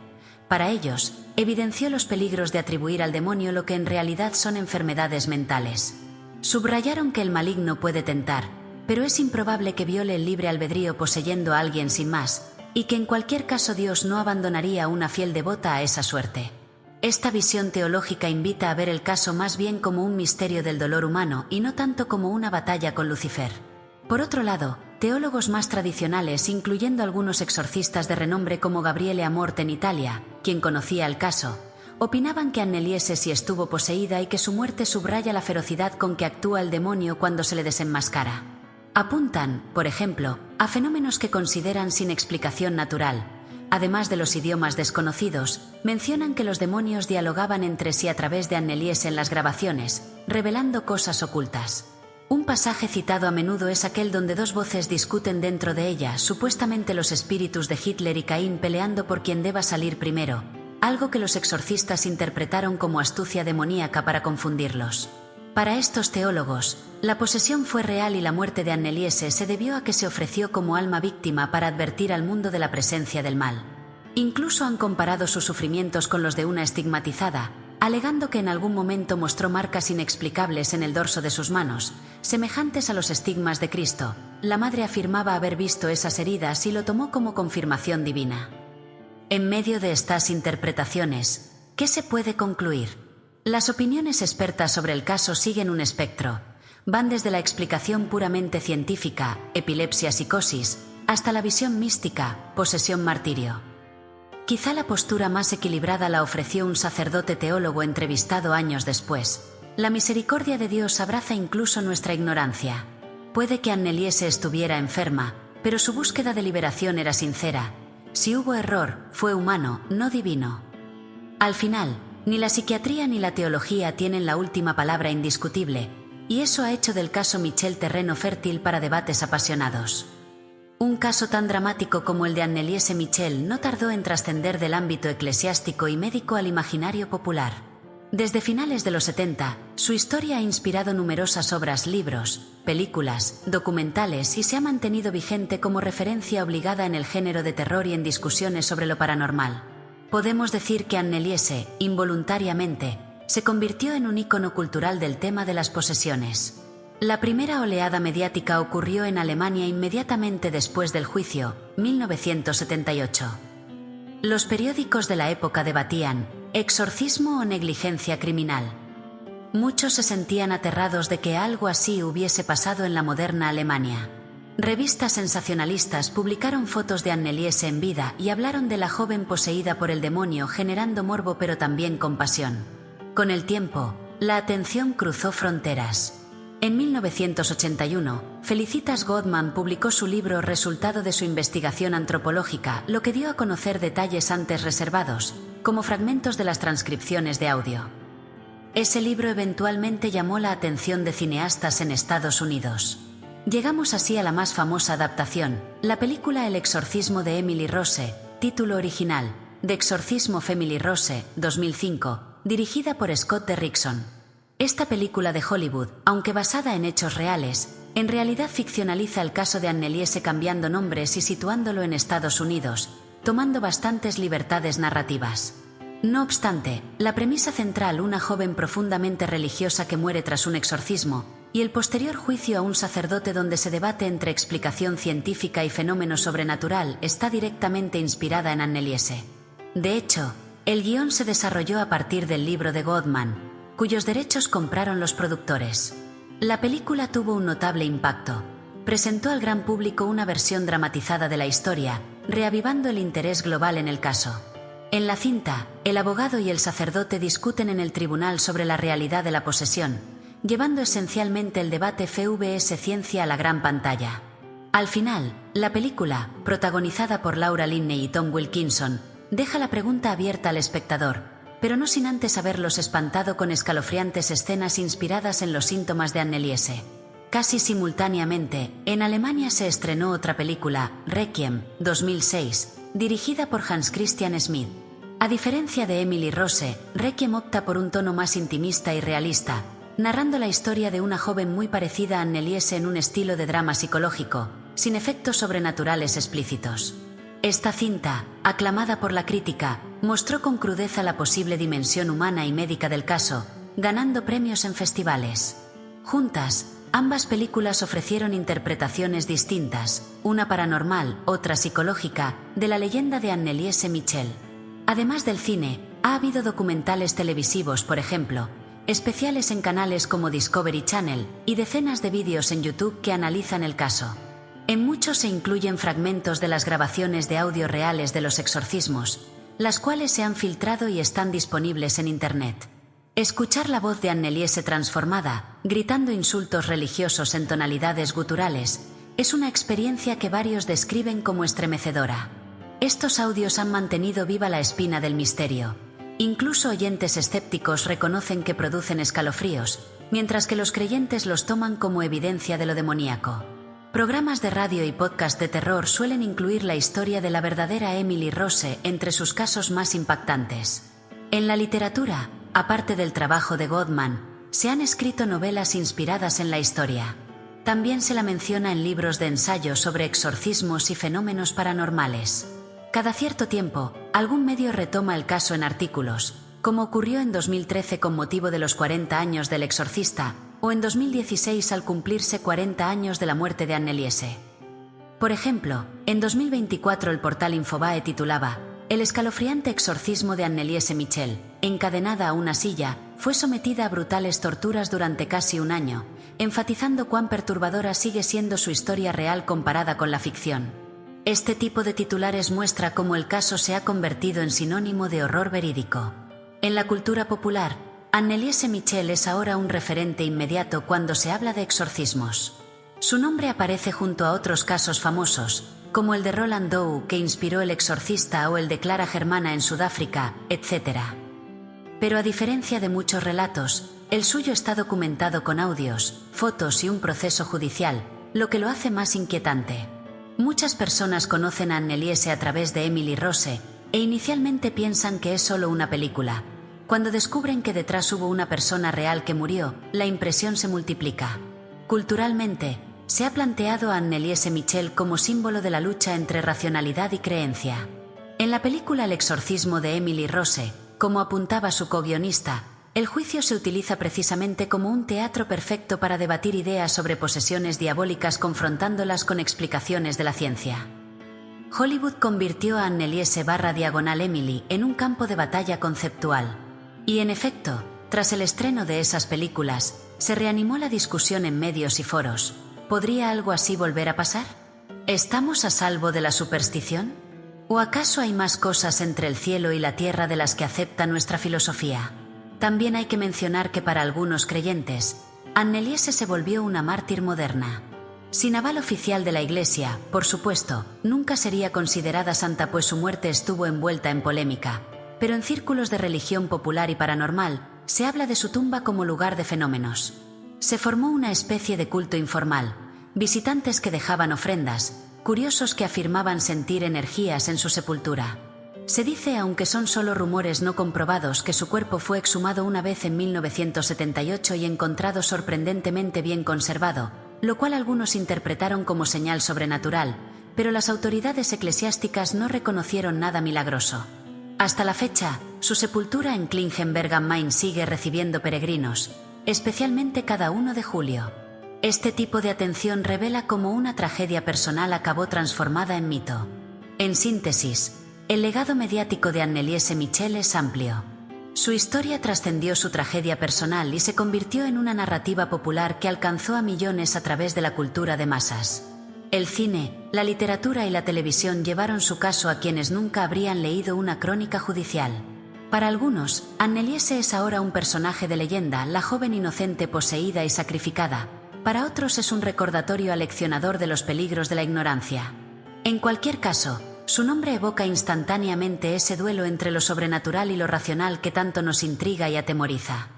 Para ellos, evidenció los peligros de atribuir al demonio lo que en realidad son enfermedades mentales. Subrayaron que el maligno puede tentar, pero es improbable que viole el libre albedrío poseyendo a alguien sin más, y que en cualquier caso Dios no abandonaría a una fiel devota a esa suerte. Esta visión teológica invita a ver el caso más bien como un misterio del dolor humano y no tanto como una batalla con Lucifer. Por otro lado, teólogos más tradicionales, incluyendo algunos exorcistas de renombre como Gabriele Amorth en Italia, quien conocía el caso, opinaban que Anneliese sí estuvo poseída y que su muerte subraya la ferocidad con que actúa el demonio cuando se le desenmascara. Apuntan, por ejemplo, a fenómenos que consideran sin explicación natural. Además de los idiomas desconocidos, mencionan que los demonios dialogaban entre sí a través de Anneliese en las grabaciones, revelando cosas ocultas. Un pasaje citado a menudo es aquel donde dos voces discuten dentro de ella, supuestamente los espíritus de Hitler y Caín peleando por quien deba salir primero, algo que los exorcistas interpretaron como astucia demoníaca para confundirlos. Para estos teólogos, la posesión fue real y la muerte de Anneliese se debió a que se ofreció como alma víctima para advertir al mundo de la presencia del mal. Incluso han comparado sus sufrimientos con los de una estigmatizada, alegando que en algún momento mostró marcas inexplicables en el dorso de sus manos, semejantes a los estigmas de Cristo. La madre afirmaba haber visto esas heridas y lo tomó como confirmación divina. En medio de estas interpretaciones, ¿qué se puede concluir? Las opiniones expertas sobre el caso siguen un espectro. Van desde la explicación puramente científica, epilepsia, psicosis, hasta la visión mística, posesión, martirio. Quizá la postura más equilibrada la ofreció un sacerdote teólogo entrevistado años después. La misericordia de Dios abraza incluso nuestra ignorancia. Puede que Anneliese estuviera enferma, pero su búsqueda de liberación era sincera. Si hubo error, fue humano, no divino. Al final, ni la psiquiatría ni la teología tienen la última palabra indiscutible, y eso ha hecho del caso Michel terreno fértil para debates apasionados. Un caso tan dramático como el de Anneliese Michel no tardó en trascender del ámbito eclesiástico y médico al imaginario popular. Desde finales de los 70, su historia ha inspirado numerosas obras, libros, películas, documentales y se ha mantenido vigente como referencia obligada en el género de terror y en discusiones sobre lo paranormal. Podemos decir que Anneliese, involuntariamente, se convirtió en un ícono cultural del tema de las posesiones. La primera oleada mediática ocurrió en Alemania inmediatamente después del juicio, 1978. Los periódicos de la época debatían: ¿exorcismo o negligencia criminal? Muchos se sentían aterrados de que algo así hubiese pasado en la moderna Alemania. Revistas sensacionalistas publicaron fotos de Anneliese en vida y hablaron de la joven poseída por el demonio, generando morbo pero también compasión. Con el tiempo, la atención cruzó fronteras. En 1981, Felicitas Goodman publicó su libro resultado de su investigación antropológica, lo que dio a conocer detalles antes reservados, como fragmentos de las transcripciones de audio. Ese libro eventualmente llamó la atención de cineastas en Estados Unidos. Llegamos así a la más famosa adaptación, la película El exorcismo de Emily Rose, título original, The Exorcism of Emily Rose, 2005, dirigida por Scott Derrickson. Esta película de Hollywood, aunque basada en hechos reales, en realidad ficcionaliza el caso de Anneliese cambiando nombres y situándolo en Estados Unidos, tomando bastantes libertades narrativas. No obstante, la premisa central, una joven profundamente religiosa que muere tras un exorcismo, y el posterior juicio a un sacerdote donde se debate entre explicación científica y fenómeno sobrenatural, está directamente inspirada en Anneliese. De hecho, el guión se desarrolló a partir del libro de Goodman, cuyos derechos compraron los productores. La película tuvo un notable impacto. Presentó al gran público una versión dramatizada de la historia, reavivando el interés global en el caso. En la cinta, el abogado y el sacerdote discuten en el tribunal sobre la realidad de la posesión, llevando esencialmente el debate fe vs ciencia a la gran pantalla. Al final, la película, protagonizada por Laura Linney y Tom Wilkinson, deja la pregunta abierta al espectador, pero no sin antes haberlos espantado con escalofriantes escenas inspiradas en los síntomas de Anneliese. Casi simultáneamente, en Alemania se estrenó otra película, Requiem, 2006, dirigida por Hans Christian Schmid. A diferencia de Emily Rose, Requiem opta por un tono más intimista y realista, narrando la historia de una joven muy parecida a Anneliese en un estilo de drama psicológico, sin efectos sobrenaturales explícitos. Esta cinta, aclamada por la crítica, mostró con crudeza la posible dimensión humana y médica del caso, ganando premios en festivales. Juntas, ambas películas ofrecieron interpretaciones distintas, una paranormal, otra psicológica, de la leyenda de Anneliese Michel. Además del cine, ha habido documentales televisivos, por ejemplo, especiales en canales como Discovery Channel, y decenas de vídeos en YouTube que analizan el caso. En muchos se incluyen fragmentos de las grabaciones de audio reales de los exorcismos, las cuales se han filtrado y están disponibles en Internet. Escuchar la voz de Anneliese transformada, gritando insultos religiosos en tonalidades guturales, es una experiencia que varios describen como estremecedora. Estos audios han mantenido viva la espina del misterio. Incluso oyentes escépticos reconocen que producen escalofríos, mientras que los creyentes los toman como evidencia de lo demoníaco. Programas de radio y podcast de terror suelen incluir la historia de la verdadera Emily Rose entre sus casos más impactantes. En la literatura, aparte del trabajo de Goodman, se han escrito novelas inspiradas en la historia. También se la menciona en libros de ensayo sobre exorcismos y fenómenos paranormales. Cada cierto tiempo, algún medio retoma el caso en artículos, como ocurrió en 2013 con motivo de los 40 años del exorcista, o en 2016 al cumplirse 40 años de la muerte de Anneliese. Por ejemplo, en 2024 el portal Infobae titulaba «El escalofriante exorcismo de Anneliese Michel, encadenada a una silla, fue sometida a brutales torturas durante casi un año», enfatizando cuán perturbadora sigue siendo su historia real comparada con la ficción. Este tipo de titulares muestra cómo el caso se ha convertido en sinónimo de horror verídico. En la cultura popular, Anneliese Michel es ahora un referente inmediato cuando se habla de exorcismos. Su nombre aparece junto a otros casos famosos, como el de Roland Doe que inspiró El Exorcista o el de Clara Germana en Sudáfrica, etc. Pero a diferencia de muchos relatos, el suyo está documentado con audios, fotos y un proceso judicial, lo que lo hace más inquietante. Muchas personas conocen a Anneliese a través de Emily Rose, e inicialmente piensan que es solo una película. Cuando descubren que detrás hubo una persona real que murió, la impresión se multiplica. Culturalmente, se ha planteado a Anneliese Michel como símbolo de la lucha entre racionalidad y creencia. En la película El exorcismo de Emily Rose, como apuntaba su co-guionista, el juicio se utiliza precisamente como un teatro perfecto para debatir ideas sobre posesiones diabólicas confrontándolas con explicaciones de la ciencia. Hollywood convirtió a Anneliese/Emily en un campo de batalla conceptual. Y en efecto, tras el estreno de esas películas, se reanimó la discusión en medios y foros. ¿Podría algo así volver a pasar? ¿Estamos a salvo de la superstición? ¿O acaso hay más cosas entre el cielo y la tierra de las que acepta nuestra filosofía? También hay que mencionar que para algunos creyentes, Anneliese se volvió una mártir moderna. Sin aval oficial de la Iglesia, por supuesto, nunca sería considerada santa pues su muerte estuvo envuelta en polémica, pero en círculos de religión popular y paranormal, se habla de su tumba como lugar de fenómenos. Se formó una especie de culto informal, visitantes que dejaban ofrendas, curiosos que afirmaban sentir energías en su sepultura. Se dice, aunque son solo rumores no comprobados, que su cuerpo fue exhumado una vez en 1978 y encontrado sorprendentemente bien conservado, lo cual algunos interpretaron como señal sobrenatural, pero las autoridades eclesiásticas no reconocieron nada milagroso. Hasta la fecha, su sepultura en Klingenberg am Main sigue recibiendo peregrinos, especialmente cada 1 de julio. Este tipo de atención revela cómo una tragedia personal acabó transformada en mito. En síntesis, el legado mediático de Anneliese Michel es amplio. Su historia trascendió su tragedia personal y se convirtió en una narrativa popular que alcanzó a millones a través de la cultura de masas. El cine, la literatura y la televisión llevaron su caso a quienes nunca habrían leído una crónica judicial. Para algunos, Anneliese es ahora un personaje de leyenda, la joven inocente poseída y sacrificada. Para otros es un recordatorio aleccionador de los peligros de la ignorancia. En cualquier caso, su nombre evoca instantáneamente ese duelo entre lo sobrenatural y lo racional que tanto nos intriga y atemoriza.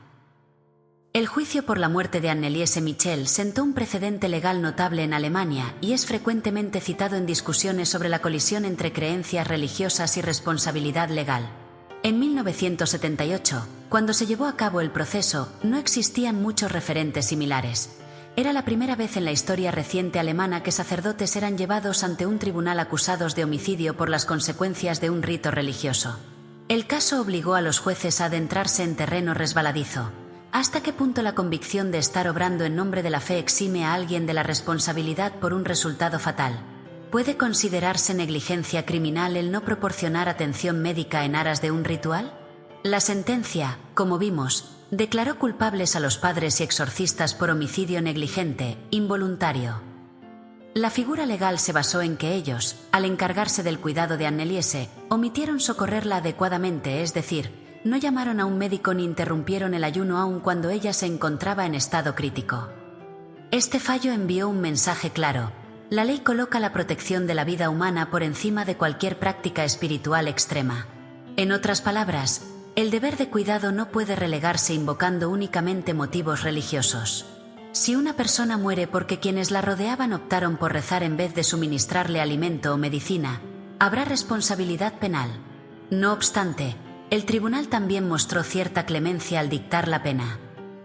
El juicio por la muerte de Anneliese Michel sentó un precedente legal notable en Alemania y es frecuentemente citado en discusiones sobre la colisión entre creencias religiosas y responsabilidad legal. En 1978, cuando se llevó a cabo el proceso, no existían muchos referentes similares. Era la primera vez en la historia reciente alemana que sacerdotes eran llevados ante un tribunal acusados de homicidio por las consecuencias de un rito religioso. El caso obligó a los jueces a adentrarse en terreno resbaladizo. ¿Hasta qué punto la convicción de estar obrando en nombre de la fe exime a alguien de la responsabilidad por un resultado fatal? ¿Puede considerarse negligencia criminal el no proporcionar atención médica en aras de un ritual? La sentencia, como vimos, declaró culpables a los padres y exorcistas por homicidio negligente, involuntario. La figura legal se basó en que ellos, al encargarse del cuidado de Anneliese, omitieron socorrerla adecuadamente, es decir, no llamaron a un médico ni interrumpieron el ayuno aun cuando ella se encontraba en estado crítico. Este fallo envió un mensaje claro: la ley coloca la protección de la vida humana por encima de cualquier práctica espiritual extrema. En otras palabras, el deber de cuidado no puede relegarse invocando únicamente motivos religiosos. Si una persona muere porque quienes la rodeaban optaron por rezar en vez de suministrarle alimento o medicina, habrá responsabilidad penal. No obstante, el tribunal también mostró cierta clemencia al dictar la pena.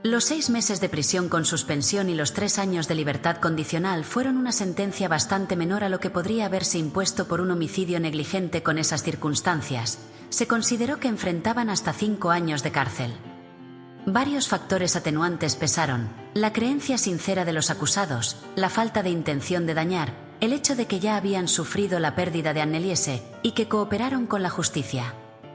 Los 6 meses de prisión con suspensión y los 3 años de libertad condicional fueron una sentencia bastante menor a lo que podría haberse impuesto por un homicidio negligente con esas circunstancias. Se consideró que enfrentaban hasta 5 años de cárcel. Varios factores atenuantes pesaron: la creencia sincera de los acusados, la falta de intención de dañar, el hecho de que ya habían sufrido la pérdida de Anneliese y que cooperaron con la justicia.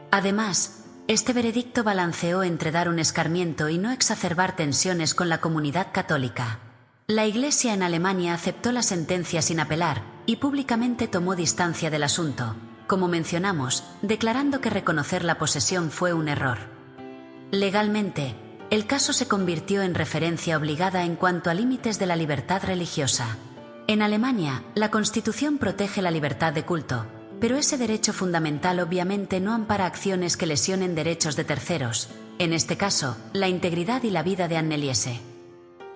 Además, este veredicto balanceó entre dar un escarmiento y no exacerbar tensiones con la comunidad católica. La Iglesia en Alemania aceptó la sentencia sin apelar y públicamente tomó distancia del asunto, como mencionamos, declarando que reconocer la posesión fue un error. Legalmente, el caso se convirtió en referencia obligada en cuanto a límites de la libertad religiosa. En Alemania, la Constitución protege la libertad de culto, pero ese derecho fundamental obviamente no ampara acciones que lesionen derechos de terceros, en este caso, la integridad y la vida de Anneliese.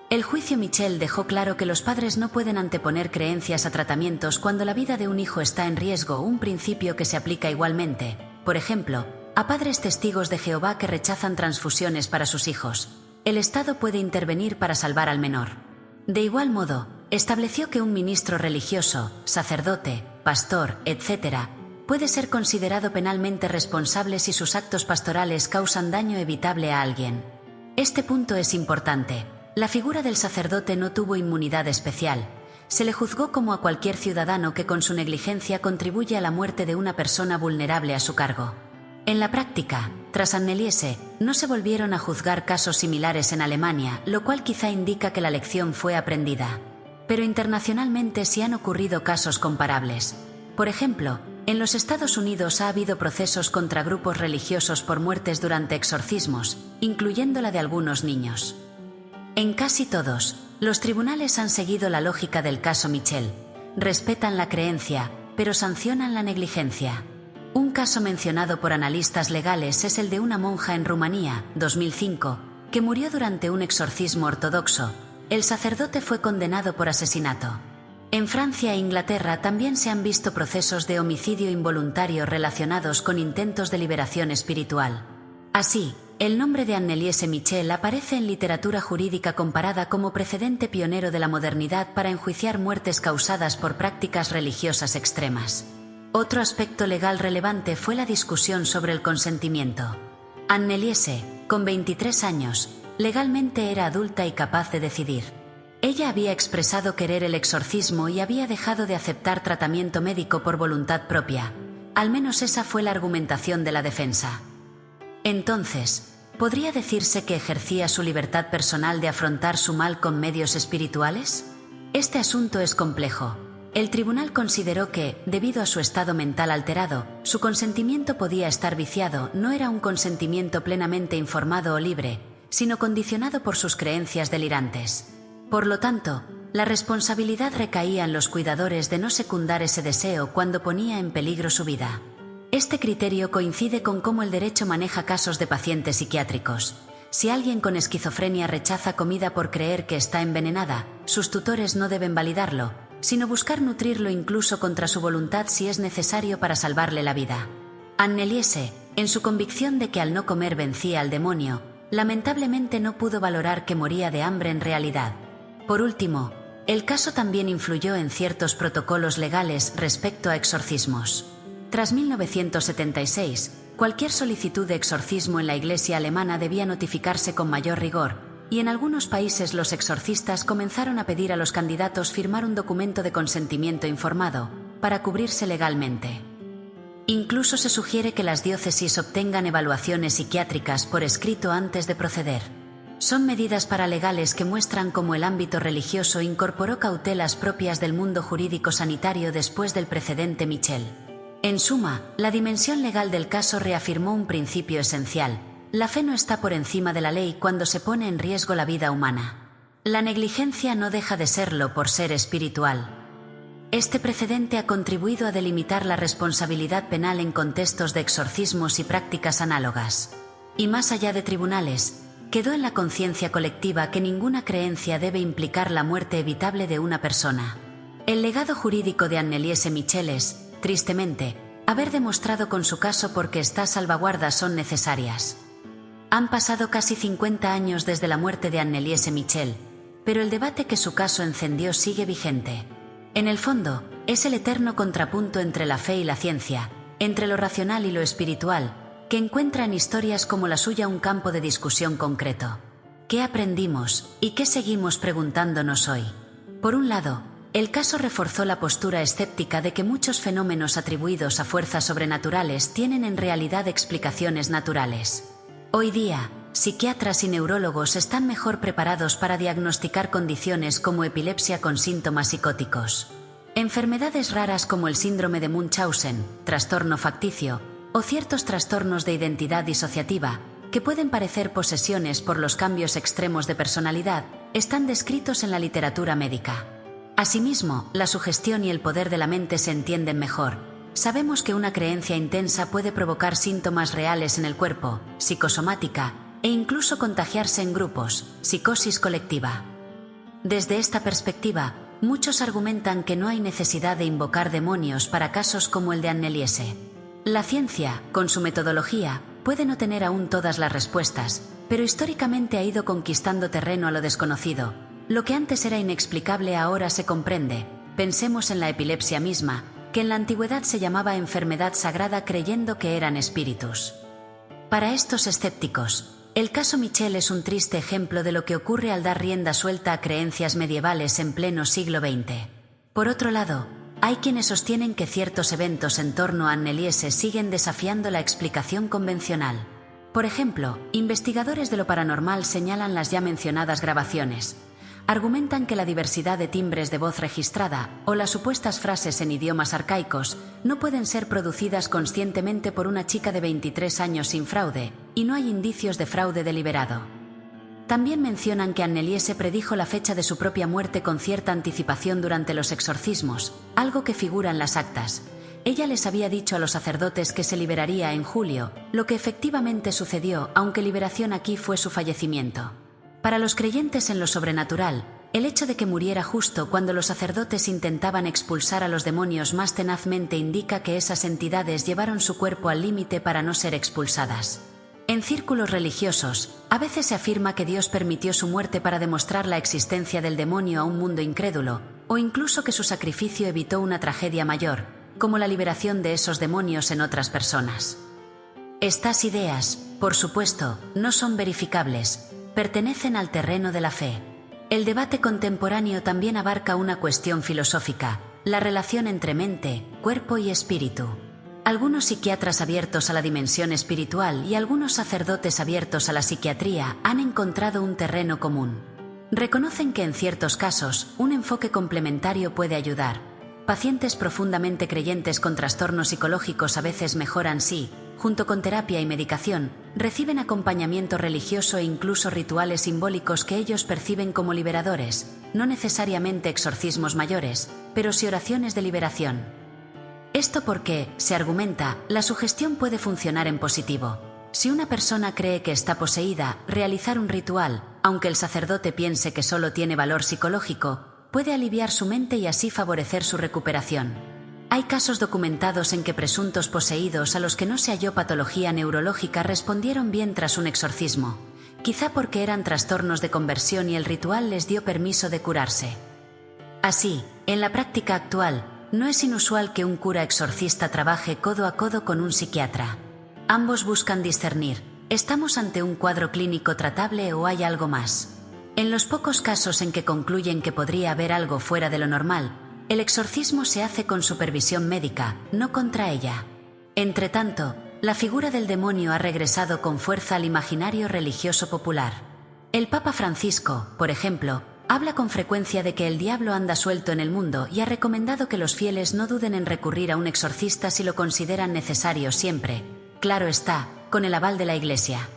El juicio Michel dejó claro que los padres no pueden anteponer creencias a tratamientos cuando la vida de un hijo está en riesgo, un principio que se aplica igualmente, por ejemplo, a padres testigos de Jehová que rechazan transfusiones para sus hijos. El Estado puede intervenir para salvar al menor. De igual modo, estableció que un ministro religioso, sacerdote, pastor, etc., puede ser considerado penalmente responsable si sus actos pastorales causan daño evitable a alguien. Este punto es importante. La figura del sacerdote no tuvo inmunidad especial. Se le juzgó como a cualquier ciudadano que con su negligencia contribuye a la muerte de una persona vulnerable a su cargo. En la práctica, tras Anneliese, no se volvieron a juzgar casos similares en Alemania, lo cual quizá indica que la lección fue aprendida. Pero internacionalmente sí han ocurrido casos comparables. Por ejemplo, en los Estados Unidos ha habido procesos contra grupos religiosos por muertes durante exorcismos, incluyendo la de algunos niños. En casi todos, los tribunales han seguido la lógica del caso Michel. Respetan la creencia, pero sancionan la negligencia. Un caso mencionado por analistas legales es el de una monja en Rumanía, 2005, que murió durante un exorcismo ortodoxo. El sacerdote fue condenado por asesinato. En Francia e Inglaterra también se han visto procesos de homicidio involuntario relacionados con intentos de liberación espiritual. Así, el nombre de Anneliese Michel aparece en literatura jurídica comparada como precedente pionero de la modernidad para enjuiciar muertes causadas por prácticas religiosas extremas. Otro aspecto legal relevante fue la discusión sobre el consentimiento. Anneliese, con 23 años, legalmente era adulta y capaz de decidir. Ella había expresado querer el exorcismo y había dejado de aceptar tratamiento médico por voluntad propia. Al menos esa fue la argumentación de la defensa. Entonces, ¿podría decirse que ejercía su libertad personal de afrontar su mal con medios espirituales? Este asunto es complejo. El tribunal consideró que, debido a su estado mental alterado, su consentimiento podía estar viciado, no era un consentimiento plenamente informado o libre, sino condicionado por sus creencias delirantes. Por lo tanto, la responsabilidad recaía en los cuidadores de no secundar ese deseo cuando ponía en peligro su vida. Este criterio coincide con cómo el derecho maneja casos de pacientes psiquiátricos. Si alguien con esquizofrenia rechaza comida por creer que está envenenada, sus tutores no deben validarlo, sino buscar nutrirlo incluso contra su voluntad si es necesario para salvarle la vida. Anneliese, en su convicción de que al no comer vencía al demonio, lamentablemente no pudo valorar que moría de hambre en realidad. Por último, el caso también influyó en ciertos protocolos legales respecto a exorcismos. Tras 1976, cualquier solicitud de exorcismo en la Iglesia alemana debía notificarse con mayor rigor, y en algunos países los exorcistas comenzaron a pedir a los candidatos firmar un documento de consentimiento informado, para cubrirse legalmente. Incluso se sugiere que las diócesis obtengan evaluaciones psiquiátricas por escrito antes de proceder. Son medidas paralegales que muestran cómo el ámbito religioso incorporó cautelas propias del mundo jurídico sanitario después del precedente Michel. En suma, la dimensión legal del caso reafirmó un principio esencial: la fe no está por encima de la ley cuando se pone en riesgo la vida humana. La negligencia no deja de serlo por ser espiritual. Este precedente ha contribuido a delimitar la responsabilidad penal en contextos de exorcismos y prácticas análogas. Y más allá de tribunales, quedó en la conciencia colectiva que ninguna creencia debe implicar la muerte evitable de una persona. El legado jurídico de Anneliese Michel es, tristemente, haber demostrado con su caso por qué estas salvaguardas son necesarias. Han pasado casi 50 años desde la muerte de Anneliese Michel, pero el debate que su caso encendió sigue vigente. En el fondo, es el eterno contrapunto entre la fe y la ciencia, entre lo racional y lo espiritual, que encuentra en historias como la suya un campo de discusión concreto. ¿Qué aprendimos y qué seguimos preguntándonos hoy? Por un lado, el caso reforzó la postura escéptica de que muchos fenómenos atribuidos a fuerzas sobrenaturales tienen en realidad explicaciones naturales. Hoy día, psiquiatras y neurólogos están mejor preparados para diagnosticar condiciones como epilepsia con síntomas psicóticos, enfermedades raras como el síndrome de Munchausen, trastorno facticio, o ciertos trastornos de identidad disociativa, que pueden parecer posesiones por los cambios extremos de personalidad, están descritos en la literatura médica. Asimismo, la sugestión y el poder de la mente se entienden mejor. Sabemos que una creencia intensa puede provocar síntomas reales en el cuerpo, psicosomática, e incluso contagiarse en grupos, psicosis colectiva. Desde esta perspectiva, muchos argumentan que no hay necesidad de invocar demonios para casos como el de Anneliese. La ciencia, con su metodología, puede no tener aún todas las respuestas, pero históricamente ha ido conquistando terreno a lo desconocido. Lo que antes era inexplicable ahora se comprende. Pensemos en la epilepsia misma, que en la antigüedad se llamaba enfermedad sagrada creyendo que eran espíritus. Para estos escépticos, el caso Michel es un triste ejemplo de lo que ocurre al dar rienda suelta a creencias medievales en pleno siglo XX. Por otro lado, hay quienes sostienen que ciertos eventos en torno a Anneliese siguen desafiando la explicación convencional. Por ejemplo, investigadores de lo paranormal señalan las ya mencionadas grabaciones. Argumentan que la diversidad de timbres de voz registrada, o las supuestas frases en idiomas arcaicos, no pueden ser producidas conscientemente por una chica de 23 años sin fraude, y no hay indicios de fraude deliberado. También mencionan que Anneliese predijo la fecha de su propia muerte con cierta anticipación durante los exorcismos, algo que figura en las actas. ella les había dicho a los sacerdotes que se liberaría en julio, lo que efectivamente sucedió, aunque liberación aquí fue su fallecimiento. Para los creyentes en lo sobrenatural, el hecho de que muriera justo cuando los sacerdotes intentaban expulsar a los demonios más tenazmente indica que esas entidades llevaron su cuerpo al límite para no ser expulsadas. En círculos religiosos, a veces se afirma que Dios permitió su muerte para demostrar la existencia del demonio a un mundo incrédulo, o incluso que su sacrificio evitó una tragedia mayor, como la liberación de esos demonios en otras personas. Estas ideas, por supuesto, no son verificables, pertenecen al terreno de la fe. El debate contemporáneo también abarca una cuestión filosófica, la relación entre mente, cuerpo y espíritu. Algunos psiquiatras abiertos a la dimensión espiritual y algunos sacerdotes abiertos a la psiquiatría han encontrado un terreno común. Reconocen que en ciertos casos, un enfoque complementario puede ayudar. Pacientes profundamente creyentes con trastornos psicológicos a veces mejoran si, junto con terapia y medicación, reciben acompañamiento religioso e incluso rituales simbólicos que ellos perciben como liberadores, no necesariamente exorcismos mayores, pero sí oraciones de liberación. Esto porque, se argumenta, la sugestión puede funcionar en positivo. Si una persona cree que está poseída, realizar un ritual, aunque el sacerdote piense que solo tiene valor psicológico, puede aliviar su mente y así favorecer su recuperación. Hay casos documentados en que presuntos poseídos a los que no se halló patología neurológica respondieron bien tras un exorcismo, quizá porque eran trastornos de conversión y el ritual les dio permiso de curarse. Así, en la práctica actual, no es inusual que un cura exorcista trabaje codo a codo con un psiquiatra. Ambos buscan discernir, ¿estamos ante un cuadro clínico tratable o hay algo más? En los pocos casos en que concluyen que podría haber algo fuera de lo normal, el exorcismo se hace con supervisión médica, no contra ella. Entretanto, la figura del demonio ha regresado con fuerza al imaginario religioso popular. El Papa Francisco, por ejemplo, habla con frecuencia de que el diablo anda suelto en el mundo y ha recomendado que los fieles no duden en recurrir a un exorcista si lo consideran necesario siempre, claro está, con el aval de la Iglesia.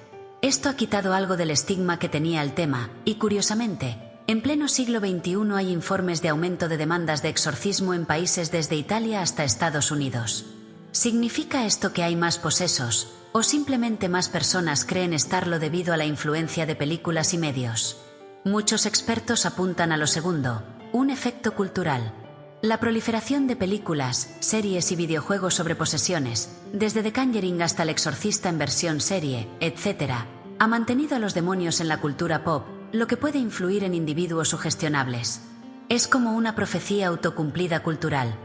Esto ha quitado algo del estigma que tenía el tema, y curiosamente, en pleno siglo XXI hay informes de aumento de demandas de exorcismo en países desde Italia hasta Estados Unidos. ¿Significa esto que hay más posesos, o simplemente más personas creen estarlo debido a la influencia de películas y medios? Muchos expertos apuntan a lo segundo, un efecto cultural. La proliferación de películas, series y videojuegos sobre posesiones, desde The Conjuring hasta El Exorcista en versión serie, etc., ha mantenido a los demonios en la cultura pop, lo que puede influir en individuos sugestionables. Es como una profecía autocumplida cultural.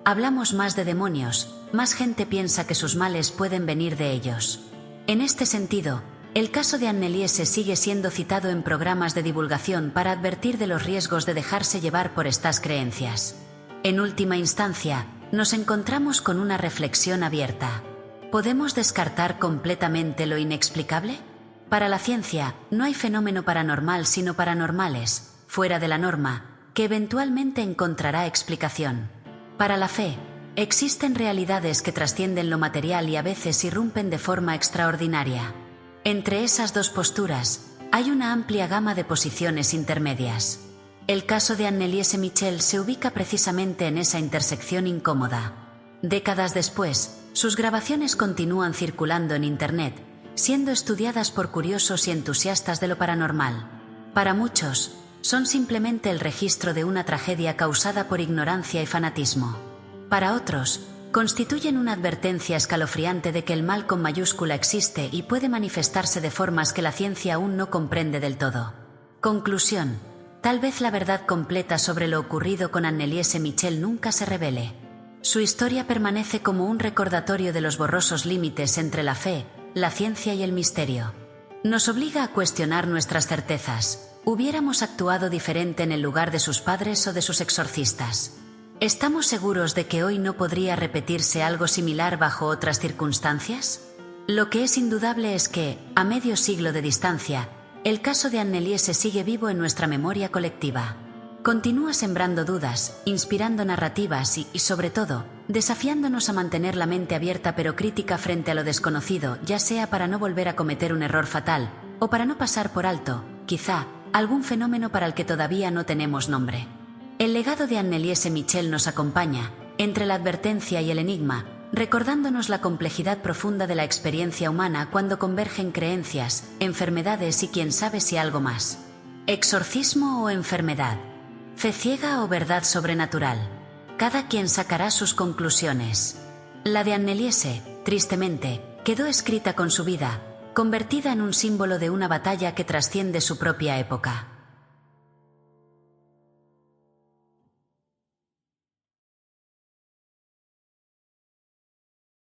Hablamos más de demonios, más gente piensa que sus males pueden venir de ellos. En este sentido, el caso de Anneliese sigue siendo citado en programas de divulgación para advertir de los riesgos de dejarse llevar por estas creencias. En última instancia, nos encontramos con una reflexión abierta. ¿Podemos descartar completamente lo inexplicable? Para la ciencia, no hay fenómeno paranormal sino paranormales, fuera de la norma, que eventualmente encontrará explicación. Para la fe, existen realidades que trascienden lo material y a veces irrumpen de forma extraordinaria. Entre esas dos posturas, hay una amplia gama de posiciones intermedias. El caso de Anneliese Michel se ubica precisamente en esa intersección incómoda. Décadas después, sus grabaciones continúan circulando en Internet, siendo estudiadas por curiosos y entusiastas de lo paranormal. Para muchos, son simplemente el registro de una tragedia causada por ignorancia y fanatismo. Para otros, constituyen una advertencia escalofriante de que el mal con mayúscula existe y puede manifestarse de formas que la ciencia aún no comprende del todo. Conclusión: tal vez la verdad completa sobre lo ocurrido con Anneliese Michel nunca se revele. Su historia permanece como un recordatorio de los borrosos límites entre la fe, la ciencia y el misterio. Nos obliga a cuestionar nuestras certezas. ¿Hubiéramos actuado diferente en el lugar de sus padres o de sus exorcistas? ¿Estamos seguros de que hoy no podría repetirse algo similar bajo otras circunstancias? Lo que es indudable es que, a medio siglo de distancia, el caso de Anneliese sigue vivo en nuestra memoria colectiva. Continúa sembrando dudas, inspirando narrativas y, sobre todo, desafiándonos a mantener la mente abierta pero crítica frente a lo desconocido, ya sea para no volver a cometer un error fatal, o para no pasar por alto, quizá, algún fenómeno para el que todavía no tenemos nombre. El legado de Anneliese Michel nos acompaña, entre la advertencia y el enigma, recordándonos la complejidad profunda de la experiencia humana cuando convergen creencias, enfermedades y quién sabe si algo más. ¿Exorcismo o enfermedad? ¿Fe ciega o verdad sobrenatural? Cada quien sacará sus conclusiones. La de Anneliese, tristemente, quedó escrita con su vida, convertida en un símbolo de una batalla que trasciende su propia época.